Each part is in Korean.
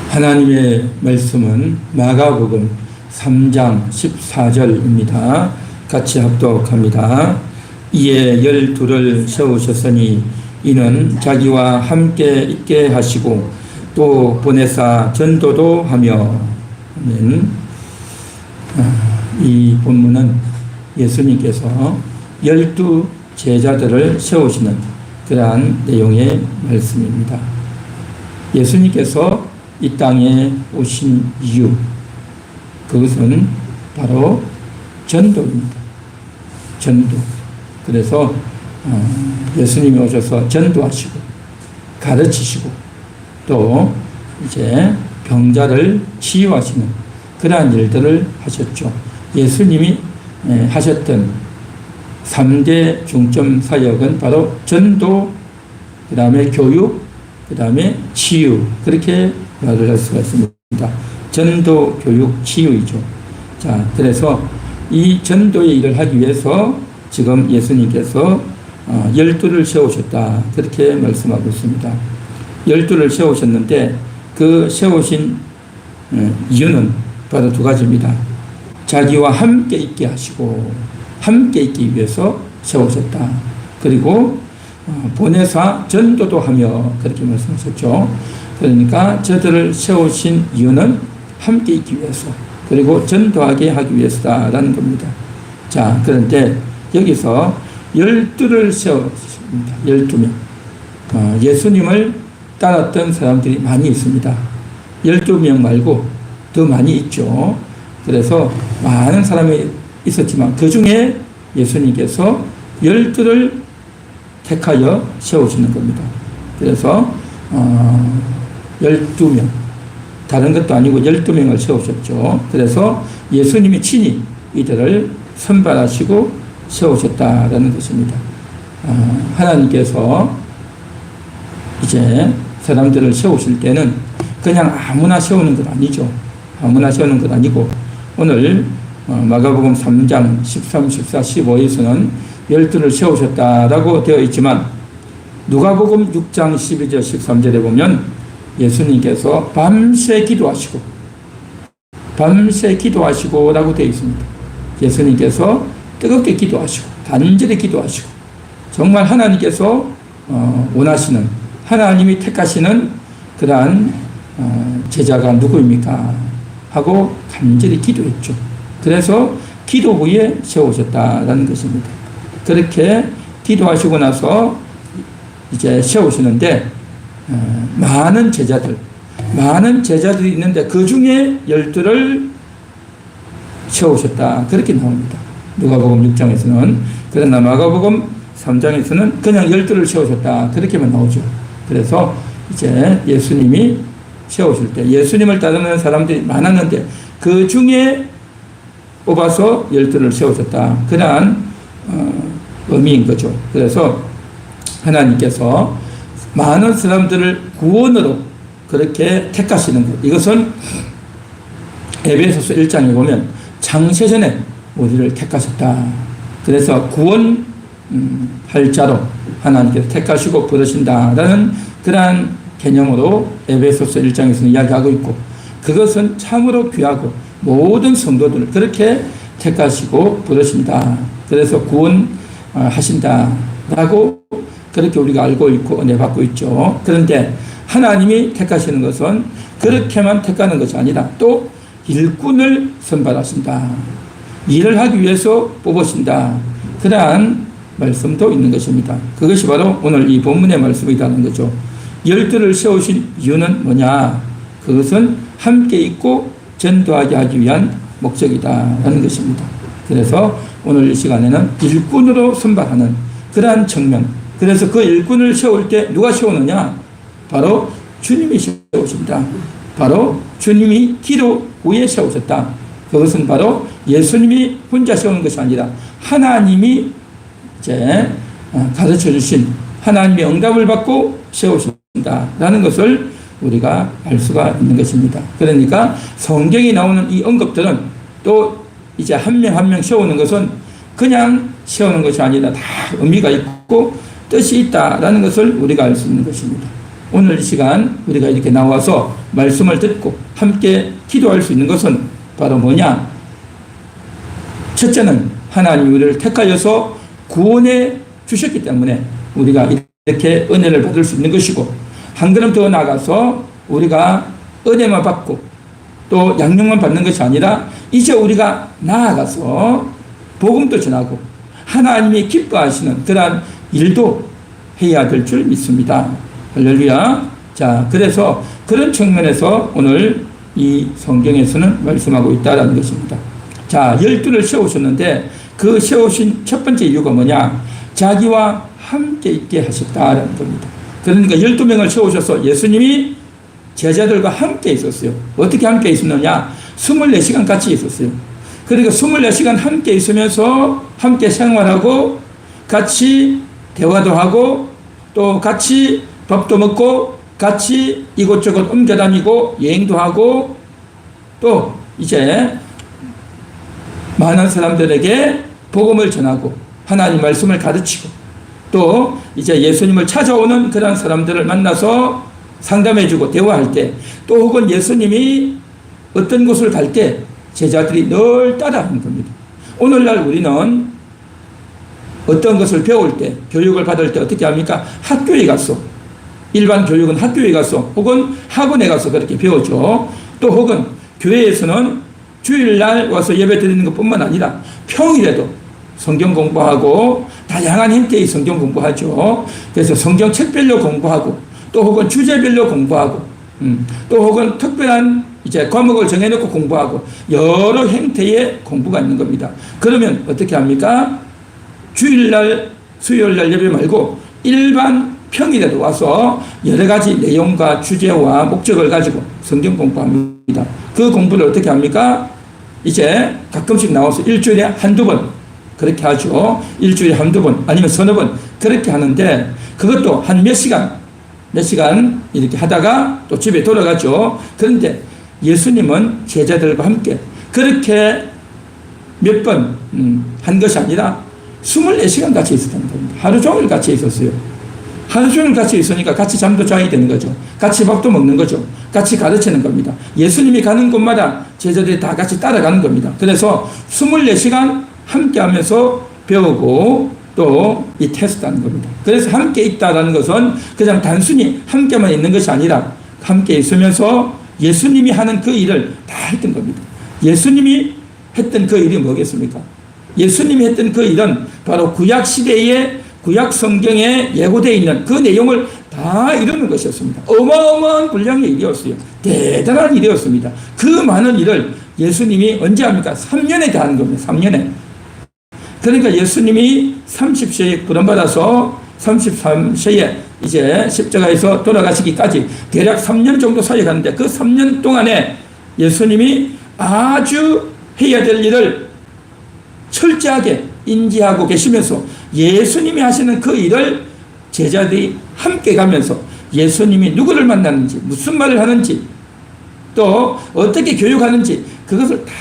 하나님의 말씀은 마가복음 3장 14절입니다. 같이 합독합니다. 이에 12를 세우셨으니 이는 자기와 함께 있게 하시고 또 보내사 전도도 하며. 아멘. 이 본문은 예수님께서 12 제자들을 세우시는 그러한 내용의 말씀입니다. 예수님께서 이 땅에 오신 이유, 그것은 바로 전도입니다. 전도. 그래서 예수님이 오셔서 전도하시고 가르치시고 또 이제 병자를 치유하시는 그러한 일들을 하셨죠. 예수님이 하셨던 3대 중점 사역은 바로 전도, 그 다음에 교육, 그 다음에 치유, 그렇게 말을 할 수가 있습니다. 전도, 교육, 치유이죠. 자, 그래서 이 전도의 일을 하기 위해서 지금 예수님께서 12를 세우셨다, 그렇게 말씀하고 있습니다. 12를 세우셨는데 그 세우신 이유는 바로 두 가지입니다. 자기와 함께 있게 하시고 함께 있기 위해서 세우셨다. 그리고 보내사 전도도 하며, 그렇게 말씀하셨죠. 그러니까 저들을 세우신 이유는 함께 있기 위해서, 그리고 전도하게 하기 위해서다라는 겁니다. 자, 그런데 여기서 12를 세웠습니다. 12명. 예수님을 따랐던 사람들이 많이 있습니다. 12명 말고 더 많이 있죠. 그래서 많은 사람이 있었지만 그 중에 예수님께서 12를 택하여 세우시는 겁니다. 그래서 12명, 다른 것도 아니고 12명을 세우셨죠. 그래서 예수님이 친히 이들을 선발하시고 세우셨다라는 것입니다. 하나님께서 이제 사람들을 세우실 때는 그냥 아무나 세우는 것 아니죠. 아무나 세우는 것 아니고, 오늘 마가복음 3장 13, 14, 15에서는 12를 세우셨다라고 되어 있지만 누가복음 6장 12절 13절에 보면 예수님께서 밤새 기도하시고 라고 되어 있습니다. 예수님께서 뜨겁게 기도하시고 간절히 기도하시고, 정말 하나님께서 원하시는, 하나님이 택하시는 그러한 제자가 누구입니까? 하고 간절히 기도했죠. 그래서 기도 후에 세우셨다라는 것입니다. 그렇게 기도하시고 나서 이제 세우시는데 많은 제자들이 있는데 그 중에 12를 세우셨다, 그렇게 나옵니다. 누가복음 6장에서는. 그러나 마가복음 3장에서는 그냥 12를 세우셨다, 그렇게만 나오죠. 그래서 이제 예수님이 세우실 때 예수님을 따르는 사람들이 많았는데 그 중에 뽑아서 12를 세우셨다, 그러한 의미인 거죠. 그래서 하나님께서 많은 사람들을 구원으로 그렇게 택하시는 것, 이것은 에베소서 1장에 보면 창세전에 우리를 택하셨다. 그래서 구원할 자로 하나님께서 택하시고 부르신다라는 그러한 개념으로 에베소서 1장에서는 이야기하고 있고, 그것은 참으로 귀하고 모든 성도들을 그렇게 택하시고 부르신다. 그래서 구원하신다라고 그렇게 우리가 알고 있고 은혜 받고 있죠. 그런데 하나님이 택하시는 것은 그렇게만 택하는 것이 아니라 또 일꾼을 선발하신다. 일을 하기 위해서 뽑으신다. 그러한 말씀도 있는 것입니다. 그것이 바로 오늘 이 본문의 말씀이라는 거죠. 12를 세우신 이유는 뭐냐? 그것은 함께 있고 전도하게 하기 위한 목적이다라는 것입니다. 그래서 오늘 이 시간에는 일꾼으로 선발하는 그러한 측면, 그래서 그 일꾼을 세울 때 누가 세우느냐? 바로 주님이 세우신다. 바로 주님이 기도 후에 세우셨다. 그것은 바로 예수님이 혼자 세우는 것이 아니라 하나님이 이제 가르쳐 주신, 하나님의 응답을 받고 세우신다라는 것을 우리가 알 수가 있는 것입니다. 그러니까 성경에 나오는 이 언급들은 또 이제 한 명 한 명 세우는 것은 그냥 세우는 것이 아니라 다 의미가 있고 뜻이 있다라는 것을 우리가 알 수 있는 것입니다. 오늘 이 시간 우리가 이렇게 나와서 말씀을 듣고 함께 기도할 수 있는 것은 바로 뭐냐? 첫째는 하나님 우리를 택하여서 구원해 주셨기 때문에 우리가 이렇게 은혜를 받을 수 있는 것이고, 한 걸음 더 나아가서 우리가 은혜만 받고 또 양육만 받는 것이 아니라 이제 우리가 나아가서 복음도 전하고 하나님이 기뻐하시는 그러한 일도 해야 될 줄 믿습니다. 할렐루야. 자, 그래서 그런 측면에서 오늘 이 성경에서는 말씀하고 있다는 것입니다. 자, 12를 세우셨는데 그 세우신 첫 번째 이유가 뭐냐? 자기와 함께 있게 하셨다는 겁니다. 그러니까 12명을 세우셔서 예수님이 제자들과 함께 있었어요. 어떻게 함께 있었느냐? 24시간 같이 있었어요. 그러니까 24시간 함께 있으면서 함께 생활하고 같이 대화도 하고 또 같이 밥도 먹고 같이 이곳저곳 옮겨다니고 여행도 하고 또 이제 많은 사람들에게 복음을 전하고 하나님 말씀을 가르치고 또 이제 예수님을 찾아오는 그런 사람들을 만나서 상담해주고 대화할 때 또 혹은 예수님이 어떤 곳을 갈 때 제자들이 늘 따라하는 겁니다. 오늘날 우리는 어떤 것을 배울 때, 교육을 받을 때 어떻게 합니까? 학교에 가서, 일반 교육은 학교에 가서 혹은 학원에 가서 그렇게 배우죠. 또 혹은 교회에서는 주일날 와서 예배 드리는 것뿐만 아니라 평일에도 성경 공부하고 다양한 형태의 성경 공부하죠. 그래서 성경 책별로 공부하고 또 혹은 주제별로 공부하고 또 혹은 특별한 이제 과목을 정해놓고 공부하고 여러 형태의 공부가 있는 겁니다. 그러면 어떻게 합니까? 주일날, 수요일날 예배 말고 일반 평일에도 와서 여러 가지 내용과 주제와 목적을 가지고 성경 공부합니다. 그 공부를 어떻게 합니까? 이제 가끔씩 나와서 일주일에 한두 번 그렇게 하죠. 일주일에 한두 번 아니면 서너 번 그렇게 하는데 그것도 한 몇 시간 이렇게 하다가 또 집에 돌아가죠. 그런데 예수님은 제자들과 함께 그렇게 몇 번 한 것이 아니라 24시간 같이 있었다는 겁니다. 하루 종일 같이 있었어요. 하루 종일 같이 있으니까 같이 잠도 자야 되는 거죠. 같이 밥도 먹는 거죠. 같이 가르치는 겁니다. 예수님이 가는 곳마다 제자들이 다 같이 따라가는 겁니다. 그래서 24시간 함께 하면서 배우고 또 이 테스트하는 겁니다. 그래서 함께 있다는 것은 그냥 단순히 함께만 있는 것이 아니라 함께 있으면서 예수님이 하는 그 일을 다 했던 겁니다. 예수님이 했던 그 일이 뭐겠습니까? 예수님이 했던 그 일은 바로 구약시대의 구약 성경에 예고되어 있는 그 내용을 다 이루는 것이었습니다. 어마어마한 분량의 일이었어요. 대단한 일이었습니다. 그 많은 일을 예수님이 언제 합니까? 3년에 다 하는 겁니다. 3년에. 그러니까 예수님이 30세에 구원받아서 33세에 이제 십자가에서 돌아가시기까지 대략 3년 정도 사이에 갔는데 그 3년 동안에 예수님이 아주 해야 될 일을 철저하게 인지하고 계시면서 예수님이 하시는 그 일을 제자들이 함께 가면서 예수님이 누구를 만나는지 무슨 말을 하는지 또 어떻게 교육하는지 그것을 다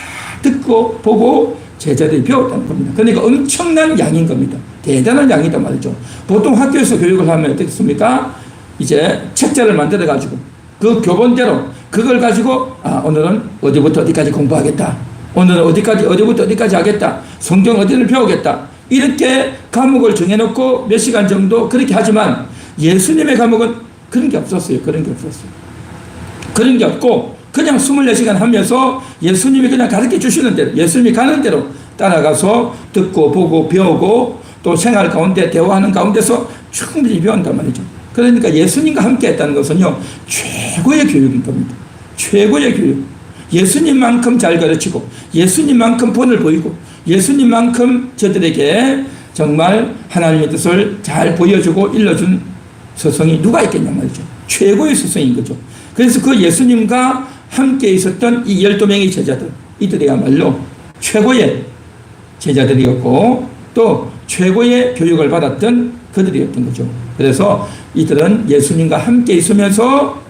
듣고 보고 제자들이 배웠다는 겁니다. 그러니까 엄청난 양인 겁니다. 대단한 양이다 말이죠. 보통 학교에서 교육을 하면 어떻습니까? 이제 책자를 만들어 가지고 그 교본대로 그걸 가지고 오늘은 어디부터 어디까지 공부하겠다. 오늘은 어디부터 어디까지 하겠다. 성경 어디를 배우겠다. 이렇게 과목을 정해놓고 몇 시간 정도 그렇게 하지만 예수님의 과목은 그런 게 없었어요. 그런 게 없고 그냥 24시간 하면서 예수님이 그냥 가르쳐 주시는 대로 예수님이 가는 대로 따라가서 듣고 보고 배우고 또 생활 가운데 대화하는 가운데서 충분히 배운단 말이죠. 그러니까 예수님과 함께 했다는 것은요 최고의 교육인 겁니다. 최고의 교육. 예수님만큼 잘 가르치고 예수님만큼 본을 보이고 예수님만큼 저들에게 정말 하나님의 뜻을 잘 보여주고 일러준 스승이 누가 있겠냐 말이죠. 최고의 스승인 거죠. 그래서 그 예수님과 함께 있었던 이 12명의 제자들 이들이야말로 최고의 제자들이었고 또 최고의 교육을 받았던 그들이었던 거죠. 그래서 이들은 예수님과 함께 있으면서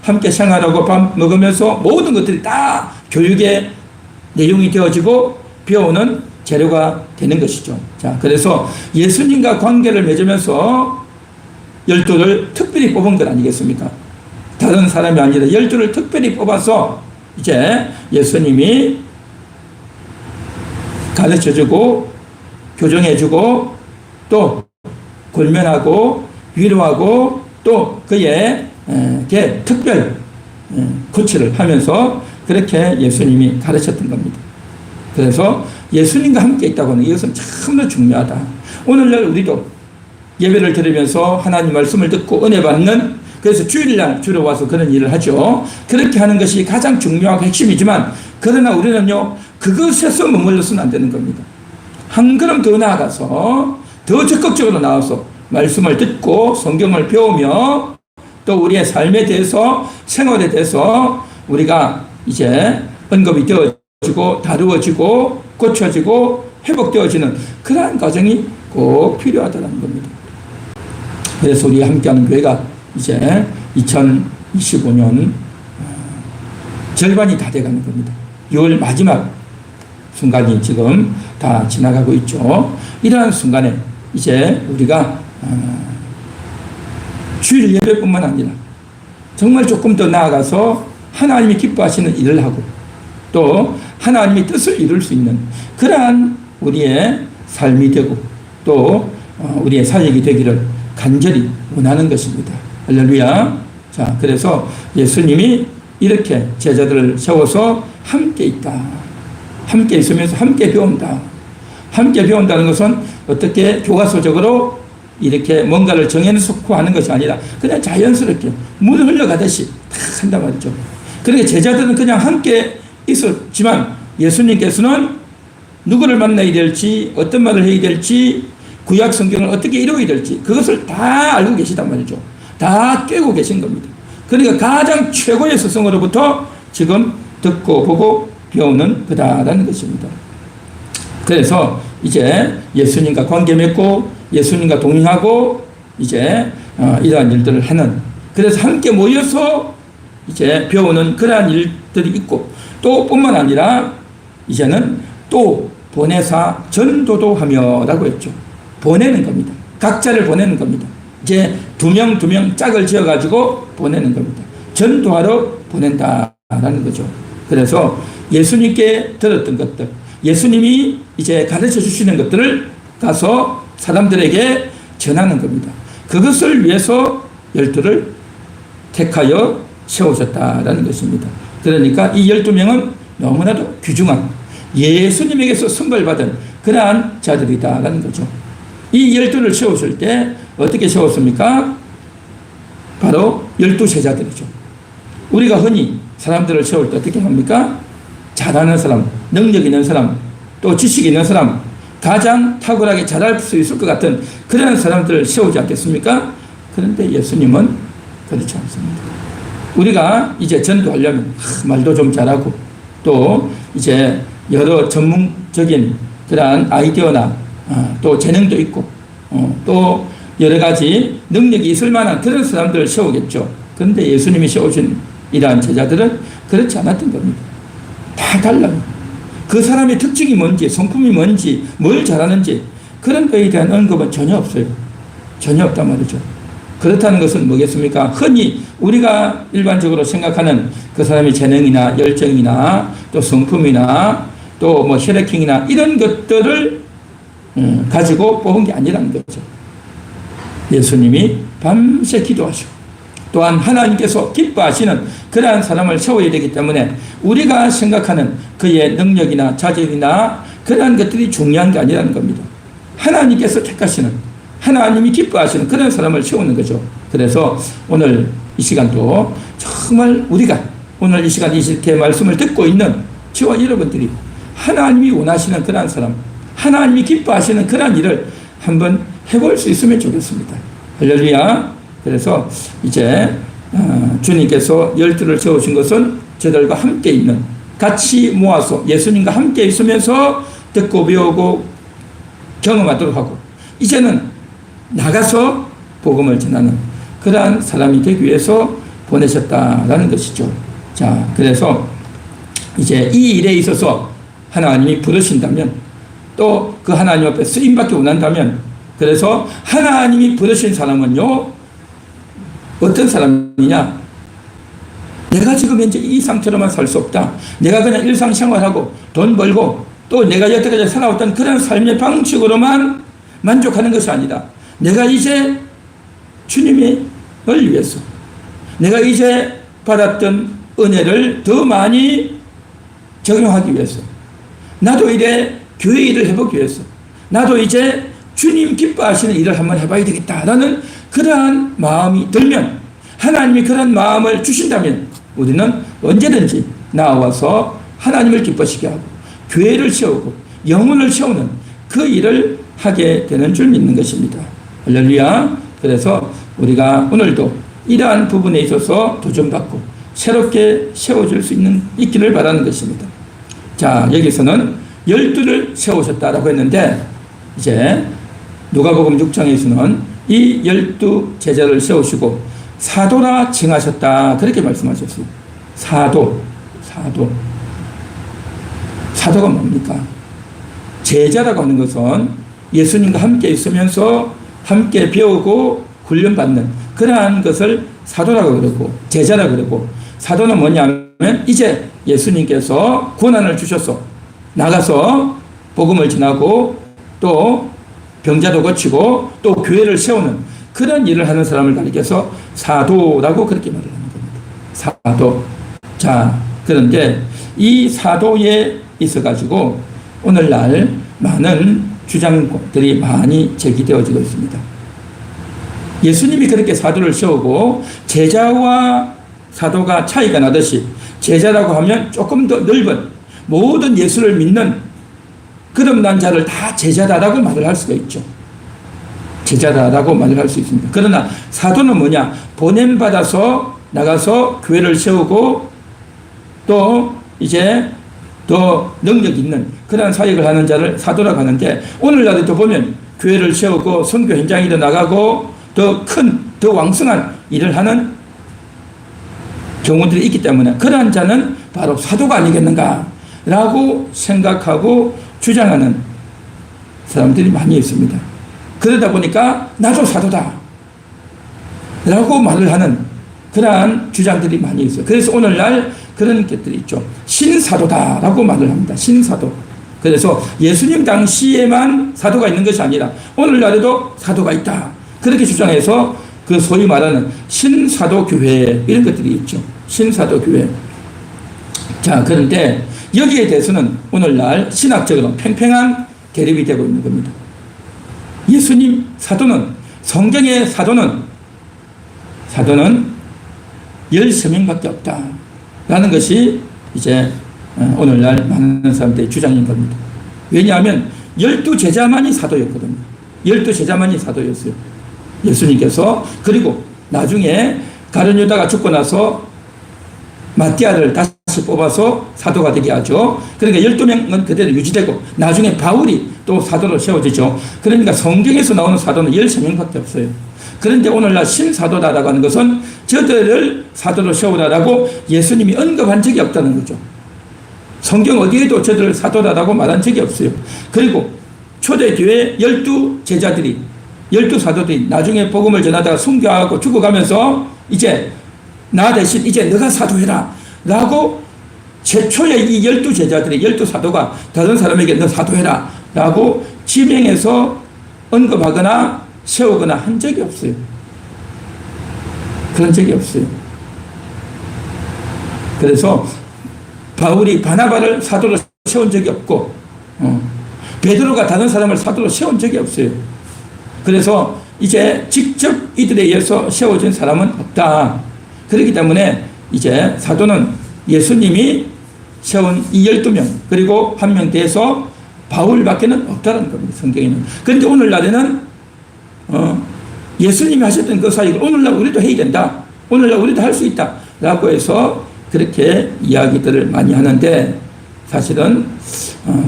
함께 생활하고 밥 먹으면서 모든 것들이 다 교육의 내용이 되어지고 배우는 재료가 되는 것이죠. 자, 그래서 예수님과 관계를 맺으면서 12를 특별히 뽑은 것 아니겠습니까? 다른 사람이 아니라 12를 특별히 뽑아서 이제 예수님이 가르쳐주고 교정해주고 또 권면하고 위로하고 또 그에게 특별 코치를 하면서 그렇게 예수님이 가르쳤던 겁니다. 그래서 예수님과 함께 있다고 하는 이것은 참으로 중요하다. 오늘날 우리도 예배를 드리면서 하나님 말씀을 듣고 은혜 받는, 그래서 주일날 주로 와서 그런 일을 하죠. 그렇게 하는 것이 가장 중요하고 핵심이지만, 그러나 우리는요 그것에서 머물러서는 안 되는 겁니다. 한 걸음 더 나아가서 더 적극적으로 나와서 말씀을 듣고 성경을 배우며 또 우리의 삶에 대해서, 생활에 대해서 우리가 이제 언급이 되어지고 다루어지고 고쳐지고 회복되어지는 그러한 과정이 꼭 필요하다는 겁니다. 그래서 우리 함께하는 교회가 이제 2025년 절반이 다 돼가는 겁니다. 6월 마지막 순간이 지금 다 지나가고 있죠. 이러한 순간에 이제 우리가 주일 예배뿐만 아니라 정말 조금 더 나아가서 하나님이 기뻐하시는 일을 하고 또 하나님의 뜻을 이룰 수 있는 그러한 우리의 삶이 되고 또 우리의 사역이 되기를 간절히 원하는 것입니다. 할렐루야. 자, 그래서 예수님이 이렇게 제자들을 세워서 함께 있다. 함께 있으면서 함께 배운다. 함께 배운다는 것은 어떻게 교과서적으로 이렇게 뭔가를 정해놓고 하는 것이 아니라 그냥 자연스럽게 물 흘러가듯이 다 한단 말이죠. 그러니까 제자들은 그냥 함께 있었지만 예수님께서는 누구를 만나야 될지, 어떤 말을 해야 될지, 구약 성경을 어떻게 이루어야 될지 그것을 다 알고 계시단 말이죠. 다 꿰고 계신 겁니다. 그러니까 가장 최고의 스승으로부터 지금 듣고 보고 배우는 그다라는 것입니다. 그래서 이제 예수님과 관계 맺고 예수님과 동행하고 이제 이러한 일들을 하는, 그래서 함께 모여서 이제 배우는 그러한 일들이 있고 또 뿐만 아니라 이제는 또 보내사 전도도 하며라고 했죠. 보내는 겁니다. 각자를 보내는 겁니다. 이제 두 명 짝을 지어가지고 보내는 겁니다. 전도하러 보낸다라는 거죠. 그래서 예수님께 들었던 것들, 예수님이 이제 가르쳐 주시는 것들을 가서 사람들에게 전하는 겁니다. 그것을 위해서 12를 택하여 세우셨다라는 것입니다. 그러니까 이 12명은 너무나도 귀중한 예수님에게서 선발받은 그러한 자들이다라는 거죠. 이 12를 세우실 때 어떻게 세웠습니까? 바로 12제자들이죠. 우리가 흔히 사람들을 세울 때 어떻게 합니까? 잘하는 사람, 능력 있는 사람, 또 지식 있는 사람, 가장 탁월하게 잘할 수 있을 것 같은 그런 사람들을 세우지 않겠습니까? 그런데 예수님은 그렇지 않습니다. 우리가 이제 전도하려면 말도 좀 잘하고 또 이제 여러 전문적인 그러한 아이디어나 또 재능도 있고 또 여러 가지 능력이 있을 만한 그런 사람들을 세우겠죠. 그런데 예수님이 세우신 이러한 제자들은 그렇지 않았던 겁니다. 다 달라요. 그 사람의 특징이 뭔지, 성품이 뭔지, 뭘 잘하는지 그런 거에 대한 언급은 전혀 없어요. 전혀 없단 말이죠. 그렇다는 것은 뭐겠습니까? 흔히 우리가 일반적으로 생각하는 그 사람의 재능이나 열정이나 또 성품이나 또 뭐 혈액형이나 이런 것들을 가지고 뽑은 게 아니라는 거죠. 예수님이 밤새 기도하시고 또한 하나님께서 기뻐하시는 그러한 사람을 세워야 되기 때문에 우리가 생각하는 그의 능력이나 자질이나 그러한 것들이 중요한 게 아니라는 겁니다. 하나님께서 택하시는, 하나님이 기뻐하시는 그런 사람을 세우는 거죠. 그래서 오늘 이 시간도 정말 우리가 오늘 이 시간 이렇게 말씀을 듣고 있는 저와 여러분들이 하나님이 원하시는 그러한 사람, 하나님이 기뻐하시는 그러한 일을 한번 해볼 수 있으면 좋겠습니다. 할렐루야. 그래서 이제 주님께서 12를 세우신 것은 저들과 함께 있는, 같이 모아서 예수님과 함께 있으면서 듣고 배우고 경험하도록 하고 이제는 나가서 복음을 전하는 그러한 사람이 되기 위해서 보내셨다라는 것이죠. 자, 그래서 이제 이 일에 있어서 하나님이 부르신다면 또 그 하나님 앞에 쓰임받기 원한다면, 그래서 하나님이 부르신 사람은요 어떤 사람이냐? 내가 지금 현재 이 상태로만 살 수 없다. 내가 그냥 일상생활하고 돈 벌고 또 내가 여태까지 살아왔던 그런 삶의 방식으로만 만족하는 것이 아니다. 내가 이제 주님을 위해서 내가 이제 받았던 은혜를 더 많이 적용하기 위해서 나도 이제 교회 일을 해보기 위해서 나도 이제 주님 기뻐하시는 일을 한번 해봐야 되겠다라는 그러한 마음이 들면 하나님이 그런 마음을 주신다면 우리는 언제든지 나와서 하나님을 기뻐시게 하고 교회를 세우고 영혼을 세우는 그 일을 하게 되는 줄 믿는 것입니다. 할렐루야. 그래서 우리가 오늘도 이러한 부분에 있어서 도전받고 새롭게 세워질 수 있기를 바라는 것입니다. 자, 여기서는 12를 세우셨다라고 했는데 이제 누가복음 6장에서는 이 12 제자를 세우시고 사도라 칭하셨다 그렇게 말씀하셨어요. 사도가 뭡니까? 제자라고 하는 것은 예수님과 함께 있으면서 함께 배우고 훈련받는 그러한 것을 사도라고 그러고 제자라고 그러고 사도는 뭐냐면 이제 예수님께서 고난을 주셔서 나가서 복음을 전하고 또 병자도 고치고 또 교회를 세우는 그런 일을 하는 사람을 가리켜서 사도라고 그렇게 말을 하는 겁니다. 사도. 자, 그런데 이 사도에 있어가지고 오늘날 많은 주장들이 많이 제기되어지고 있습니다. 예수님이 그렇게 사도를 세우고 제자와 사도가 차이가 나듯이 제자라고 하면 조금 더 넓은 모든 예수를 믿는 거듭난 자를 다 제자다라고 말을 할 수가 있죠. 제자다라고 말을 할 수 있습니다. 그러나 사도는 뭐냐? 보냄받아서 나가서 교회를 세우고 또 이제 더 능력 있는 그런 사역을 하는 자를 사도라고 하는데 오늘날에도 보면 교회를 세우고 선교 현장에도 나가고 더 큰, 더 왕성한 일을 하는 경우들이 있기 때문에 그러한 자는 바로 사도가 아니겠는가라고 생각하고 주장하는 사람들이 많이 있습니다. 그러다 보니까 나도 사도다 라고 말을 하는 그러한 주장들이 많이 있어요. 그래서 오늘날 그런 것들이 있죠. 신사도다라고 말을 합니다. 신사도. 그래서 예수님 당시에만 사도가 있는 것이 아니라 오늘날에도 사도가 있다. 그렇게 주장해서 그 소위 말하는 신사도교회 이런 것들이 있죠. 신사도교회. 자, 그런데 여기에 대해서는 오늘날 신학적으로 팽팽한 대립이 되고 있는 겁니다. 예수님 사도는 성경의 사도는 13명밖에 없다. 라는 것이 이제 오늘날 많은 사람들의 주장인 겁니다. 왜냐하면 12제자만이 사도였거든요. 12제자만이 사도였어요. 예수님께서. 그리고 나중에 가룟 유다가 죽고 나서 마띠아를 다시 뽑아서 사도가 되게 하죠. 그러니까 12명은 그대로 유지되고 나중에 바울이 또 사도로 세워지죠. 그러니까 성경에서 나오는 사도는 13명밖에 없어요. 그런데 오늘날 신사도다라고 하는 것은 저들을 사도로 세우라라고 예수님이 언급한 적이 없다는 거죠. 성경 어디에도 저들을 사도다라고 말한 적이 없어요. 그리고 초대교회 12제자들이 12사도들이 나중에 복음을 전하다가 순교하고 죽어가면서 이제 나 대신 이제 너가 사도해라 라고 최초의 이 12제자들이 12사도가 다른 사람에게 너 사도해라 라고 지명해서 언급하거나 세우거나 한 적이 없어요. 그런 적이 없어요. 그래서 바울이 바나바를 사도로 세운 적이 없고 베드로가 다른 사람을 사도로 세운 적이 없어요. 그래서 이제 직접 이들에 의해서 세워진 사람은 없다. 그렇기 때문에 이제 사도는 예수님이 세운 이 12명 그리고 한 명 돼서 바울밖에는 없다는 겁니다. 성경에는. 그런데 오늘날에는 예수님이 하셨던 그 사역을 오늘날 우리도 해야 된다. 오늘날 우리도 할 수 있다. 라고 해서 그렇게 이야기들을 많이 하는데 사실은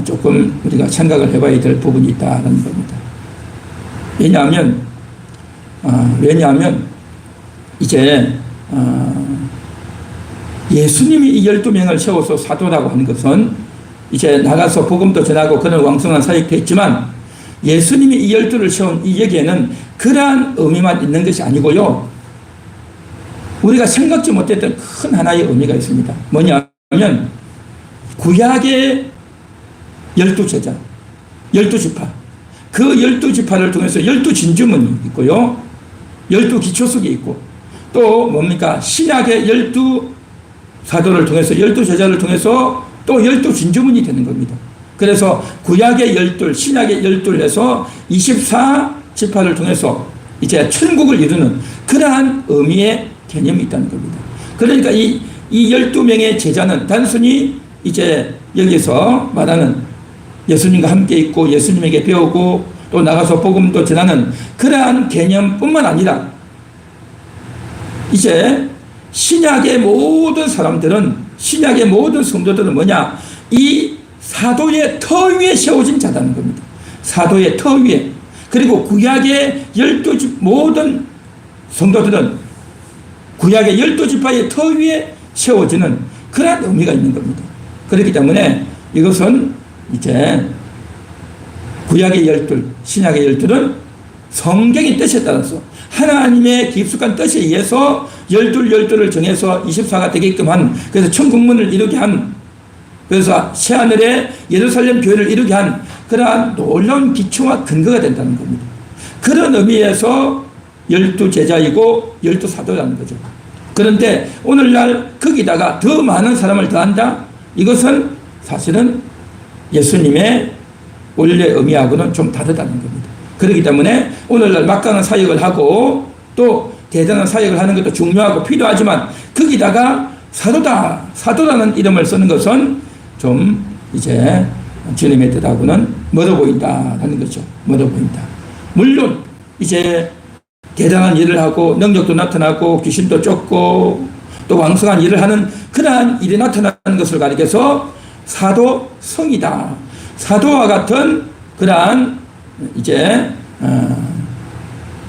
조금 우리가 생각을 해봐야 될 부분이 있다는 겁니다. 왜냐하면 이제 예수님이 이 12명을 세워서 사도라고 하는 것은 이제 나가서 복음도 전하고 그런 왕성한 사역도 했지만 예수님이 이 12를 세운 이 얘기에는 그러한 의미만 있는 것이 아니고요. 우리가 생각지 못했던 큰 하나의 의미가 있습니다. 뭐냐면 구약의 12제자, 12지파, 그 12지파를 통해서 12진주문이 있고요. 12기초석이 있고 또 뭡니까? 신약의 12사도를 통해서 12제자를 통해서 또 12진주문이 되는 겁니다. 그래서 구약의 12, 신약의 12에서 24지파를 통해서 이제 천국을 이루는 그러한 의미의 개념이 있다는 겁니다. 그러니까 이 12명의 제자는 단순히 이제 여기서 말하는 예수님과 함께 있고 예수님에게 배우고 또 나가서 복음도 전하는 그러한 개념뿐만 아니라 이제 신약의 모든 사람들은, 신약의 모든 성도들은 뭐냐? 이 사도의 터 위에 세워진 자라는 겁니다. 사도의 터 위에. 그리고 구약의 12지 모든 성도들은 구약의 12지파의 터 위에 세워지는 그런 의미가 있는 겁니다. 그렇기 때문에 이것은 이제 구약의 12, 신약의 12는 성경의 뜻에 따라서 하나님의 깊숙한 뜻에 의해서 12를 정해서 24가 되게끔 한, 그래서 천국문을 이루게 한, 그래서 새하늘에 예루살렘 교회를 이루게 한 그러한 놀라운 기초와 근거가 된다는 겁니다. 그런 의미에서 12제자이고 12사도라는 거죠. 그런데 오늘날 거기다가 더 많은 사람을 더한다? 이것은 사실은 예수님의 원래 의미하고는 좀 다르다는 겁니다. 그렇기 때문에 오늘날 막강한 사역을 하고 또 대단한 사역을 하는 것도 중요하고 필요하지만 거기다가 사도라는 이름을 쓰는 것은 좀 이제 주님의 뜻하고는 멀어 보인다라는 거죠. 멀어 보인다. 물론 이제 대단한 일을 하고 능력도 나타나고 귀신도 쫓고 또 왕성한 일을 하는 그러한 일이 나타나는 것을 가리켜서 사도성이다. 사도와 같은 그러한 이제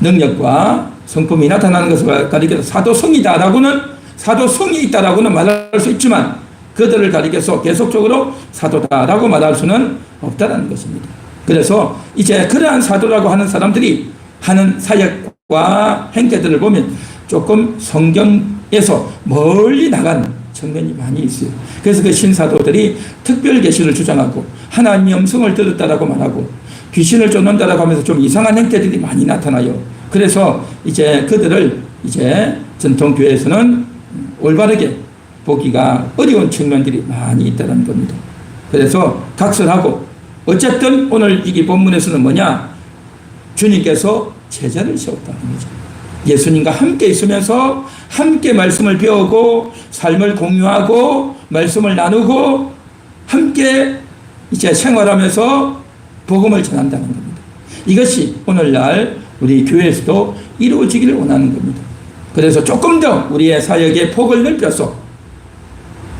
능력과 성품이 나타나는 것을 가리켜서 사도성이다라고는, 사도성이 있다라고는 말할 수 있지만 그들을 가리켜서 계속적으로 사도다라고 말할 수는 없다는 것입니다. 그래서 이제 그러한 사도라고 하는 사람들이 하는 사역과 행태들을 보면 조금 성경에서 멀리 나간 측면이 많이 있어요. 그래서 그 신사도들이 특별 계시를 주장하고 하나님의 음성을 들었다라고 말하고 귀신을 쫓는다라고 하면서 좀 이상한 행태들이 많이 나타나요. 그래서 이제 그들을 이제 전통교회에서는 올바르게 보기가 어려운 측면들이 많이 있다는 겁니다. 그래서 각설하고 어쨌든 오늘 이 본문에서는 뭐냐? 주님께서 제자를 세웠다는 거죠. 예수님과 함께 있으면서 함께 말씀을 배우고 삶을 공유하고 말씀을 나누고 함께 이제 생활하면서 복음을 전한다는 겁니다. 이것이 오늘날 우리 교회에서도 이루어지기를 원하는 겁니다. 그래서 조금 더 우리의 사역의 폭을 넓혀서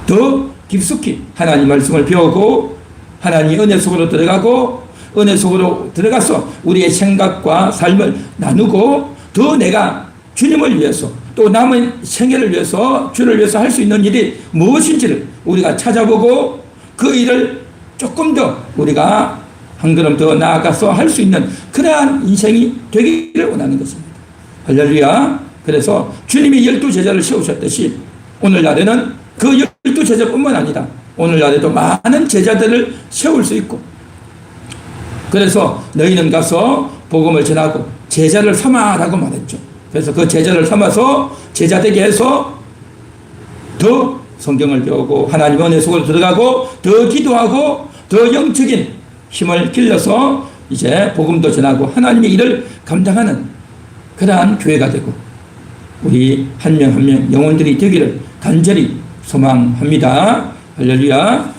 더 깊숙이 하나님 말씀을 배우고 하나님 은혜 속으로 들어가고 은혜 속으로 들어가서 우리의 생각과 삶을 나누고 더 내가 주님을 위해서 또 남은 생애를 위해서 주를 위해서 할 수 있는 일이 무엇인지를 우리가 찾아보고 그 일을 조금 더 우리가 한 걸음 더 나아가서 할 수 있는 그러한 인생이 되기를 원하는 것입니다. 할렐루야. 그래서 주님이 12제자를 세우셨듯이 오늘날에는 그 12제자뿐만 아니라 오늘날에도 많은 제자들을 세울 수 있고 그래서 너희는 가서 복음을 전하고 제자를 삼아라고 말했죠. 그래서 그 제자를 삼아서 제자 되게 해서 더 성경을 배우고 하나님의 은혜 속으로 들어가고 더 기도하고 더 영적인 힘을 길러서 이제 복음도 전하고 하나님의 일을 감당하는 그러한 교회가 되고 우리 한 명 한 명 영혼들이 되기를 간절히 소망합니다. 할렐루야.